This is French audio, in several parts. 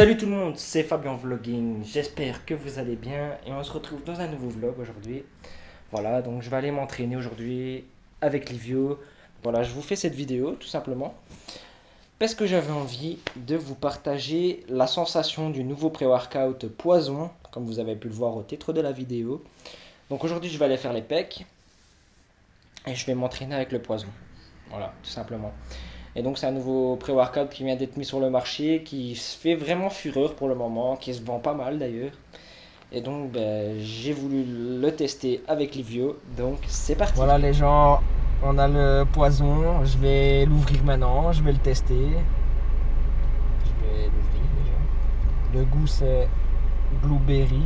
Salut tout le monde, c'est Fabien Vlogging, j'espère que vous allez bien et on se retrouve dans un nouveau vlog aujourd'hui. Voilà, donc je vais aller m'entraîner aujourd'hui avec Livio. Voilà, je vous fais cette vidéo tout simplement parce que j'avais envie de vous partager la sensation du nouveau pré-workout Poison, comme vous avez pu le voir au titre de la vidéo. Donc aujourd'hui je vais aller faire les pecs et je vais m'entraîner avec le Poison. Voilà, tout simplement. Et donc c'est un nouveau pré-workout qui vient d'être mis sur le marché, qui se fait vraiment fureur pour le moment, qui se vend pas mal d'ailleurs. Et donc j'ai voulu le tester avec Livio, donc c'est parti. Voilà les gens, on a le Poison, je vais l'ouvrir maintenant, je vais le tester. Je vais l'ouvrir déjà. Le goût c'est blueberry,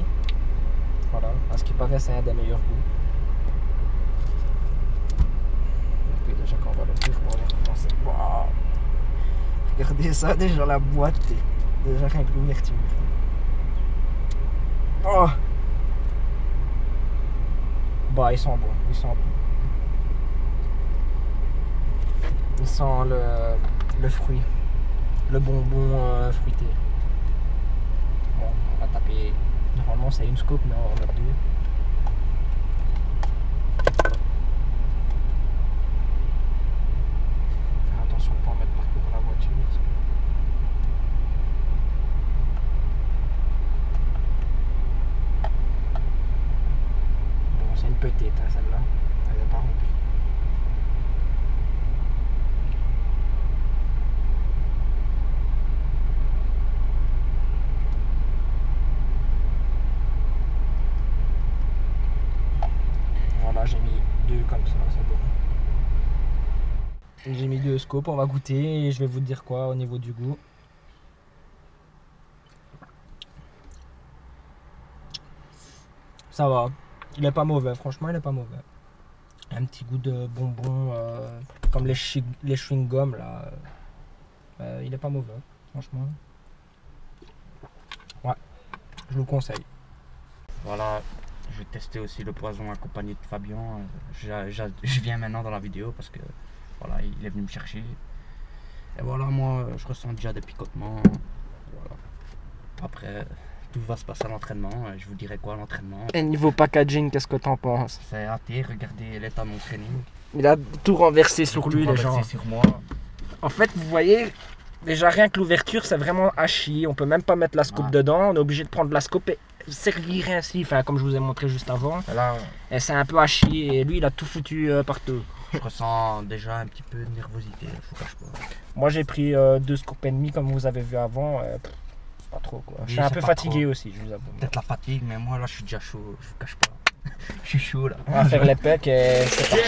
voilà, à ce qui paraît c'est un des meilleurs goûts. Ok, déjà quand on va l'ouvrir, on va recommencer. Wow. Regardez ça, déjà la boîte, déjà rien que l'ouverture. Oh. Bah ils sont bons, ils sont bons. Ils sentent le fruit, le bonbon fruité. Bon, on va taper, normalement c'est une scoop mais on en a deux. Faire attention de ne pas en mettre partout dans la voiture. C'est une petite hein, celle-là, elle n'est pas remplie. Voilà, j'ai mis deux comme ça, c'est bon. J'ai mis deux scopes, on va goûter et je vais vous dire quoi au niveau du goût. Ça va, il est pas mauvais, franchement il est pas mauvais. Un petit goût de bonbon comme les chewing-gums là. Il est pas mauvais, franchement. Ouais, je vous le conseille. Voilà, je vais tester aussi le Poison accompagné de Fabien. Je viens maintenant dans la vidéo parce que voilà, il est venu me chercher. Et voilà, moi je ressens déjà des picotements. Voilà. Après, tout va se passer à l'entraînement. Je vous dirai quoi à l'entraînement. Et niveau packaging, qu'est-ce que t'en penses? C'est raté, regardez l'état de mon training. Il a tout renversé sur lui, les gens. Sur moi. En fait, vous voyez, déjà rien que l'ouverture, c'est vraiment à chier. On peut même pas mettre la scope dedans. On est obligé de prendre la scope et servir ainsi, enfin comme je vous ai montré juste avant. Là, et c'est un peu à chier. Et lui, il a tout foutu partout. Je ressens déjà un petit peu de nervosité, je vous cache pas. Moi, j'ai pris deux scopes et demi comme vous avez vu avant. Pas trop quoi. Je suis un peu fatigué trop. Aussi, je vous avoue. Peut-être la fatigue, mais moi là, je suis déjà chaud. Je vous cache pas. Je suis chaud là. On va faire les pecs et c'est parti.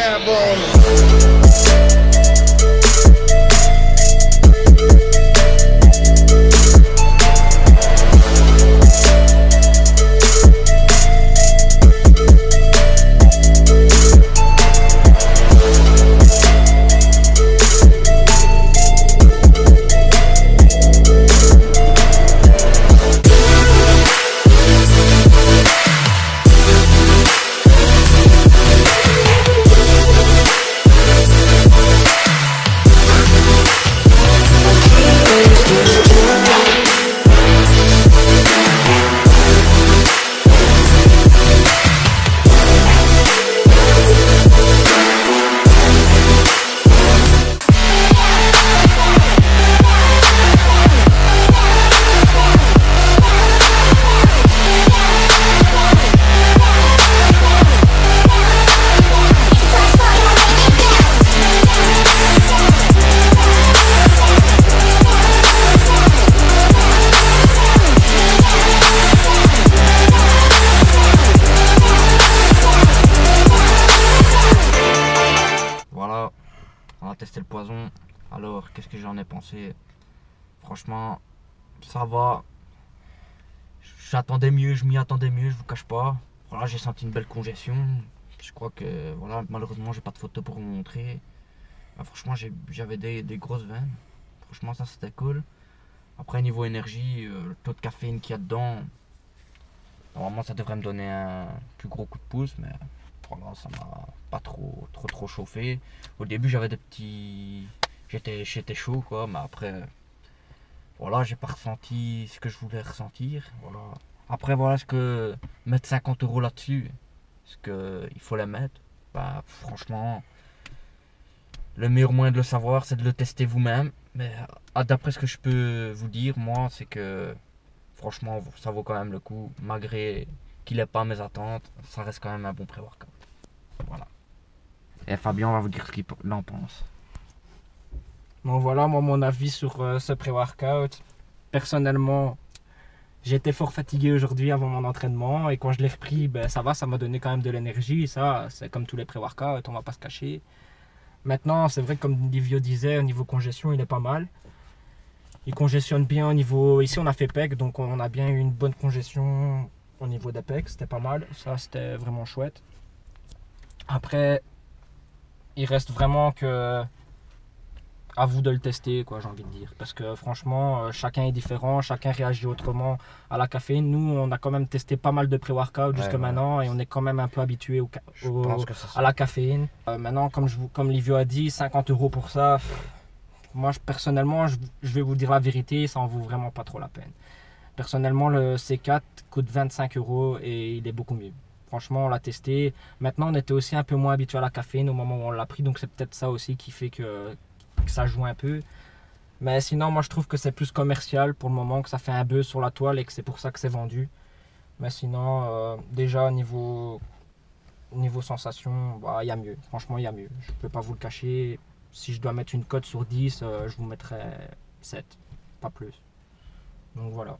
On a testé le Poison. Alors, qu'est-ce que j'en ai pensé? Franchement, ça va. J'attendais mieux, je m'y attendais mieux, je vous cache pas. Voilà, j'ai senti une belle congestion. Je crois que, voilà, malheureusement, j'ai pas de photo pour vous montrer. Bah, franchement, j'avais des grosses veines. Franchement, ça c'était cool. Après, niveau énergie, le taux de caféine qu'il y a dedans, normalement, ça devrait me donner un plus gros coup de pouce, mais voilà, ça m'a pas trop chauffé. Au début, j'avais des petits... J'étais chaud, quoi, mais après, voilà, j'ai pas ressenti ce que je voulais ressentir. Voilà. Après, voilà, est-ce que mettre 50 € là-dessus, est-ce qu'il faut les mettre? Bah, franchement, le meilleur moyen de le savoir, c'est de le tester vous-même. Mais d'après ce que je peux vous dire, moi, c'est que franchement, ça vaut quand même le coup. Malgré qu'il n'ait pas mes attentes, ça reste quand même un bon pré-workout. Voilà. Et Fabien va vous dire ce qu'il en pense. Donc voilà, moi, mon avis sur ce pré-workout. Personnellement, j'étais fort fatigué aujourd'hui avant mon entraînement. Et quand je l'ai repris, ben, ça va, ça m'a donné quand même de l'énergie. Ça, c'est comme tous les pré-workouts, on va pas se cacher. Maintenant, c'est vrai que comme Livio disait, au niveau congestion, il est pas mal. Il congestionne bien au niveau... Ici, on a fait PEC, donc on a bien eu une bonne congestion au niveau des pecs. C'était pas mal. Ça, c'était vraiment chouette. Après, il reste vraiment que... à vous de le tester, quoi, j'ai envie de dire. Parce que franchement, chacun est différent, chacun réagit autrement à la caféine. Nous, on a quand même testé pas mal de pré-workout jusque maintenant et on est quand même un peu habitué à la caféine. Maintenant, comme Livio a dit, 50 € pour ça, moi personnellement, je vais vous dire la vérité, ça en vaut vraiment pas trop la peine. Personnellement, le C4 coûte 25 € et il est beaucoup mieux. Franchement, on l'a testé. Maintenant, on était aussi un peu moins habitué à la caféine au moment où on l'a pris, donc c'est peut-être ça aussi qui fait que ça joue un peu. Mais sinon, moi je trouve que c'est plus commercial pour le moment, que ça fait un buzz sur la toile et que c'est pour ça que c'est vendu. Mais sinon, déjà niveau sensation, bah, il y a mieux. Franchement, il y a mieux. Je peux pas vous le cacher. Si je dois mettre une cote sur 10, je vous mettrai 7, pas plus. Donc voilà.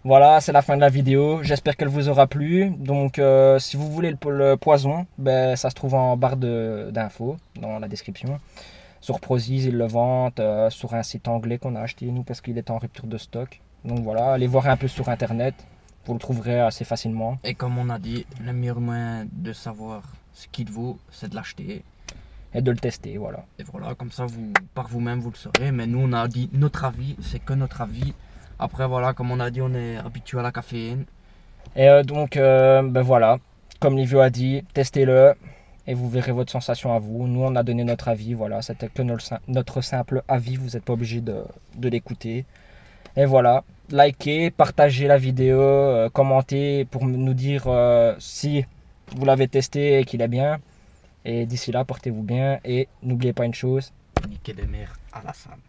Voilà, c'est la fin de la vidéo. J'espère qu'elle vous aura plu. Donc, si vous voulez le poison, ben, ça se trouve en barre d'infos dans la description. Sur Prozis, ils le vendent sur un site anglais qu'on a acheté nous parce qu'il est en rupture de stock. Donc voilà, allez voir un peu sur internet. Vous le trouverez assez facilement. Et comme on a dit, le meilleur moyen de savoir ce qu'il vaut, c'est de l'acheter. Et de le tester, voilà. Et voilà, comme ça, par vous-même, vous le saurez. Mais nous, on a dit notre avis, c'est que notre avis. Après, voilà, comme on a dit, on est habitué à la caféine. Et donc, ben voilà, comme Livio a dit, testez-le et vous verrez votre sensation à vous. Nous, on a donné notre avis, voilà, c'était que notre simple avis, vous n'êtes pas obligé de l'écouter. Et voilà, likez, partagez la vidéo, commentez pour nous dire si vous l'avez testé et qu'il est bien. Et d'ici là, portez-vous bien et n'oubliez pas une chose. Niquez des mères à la salle.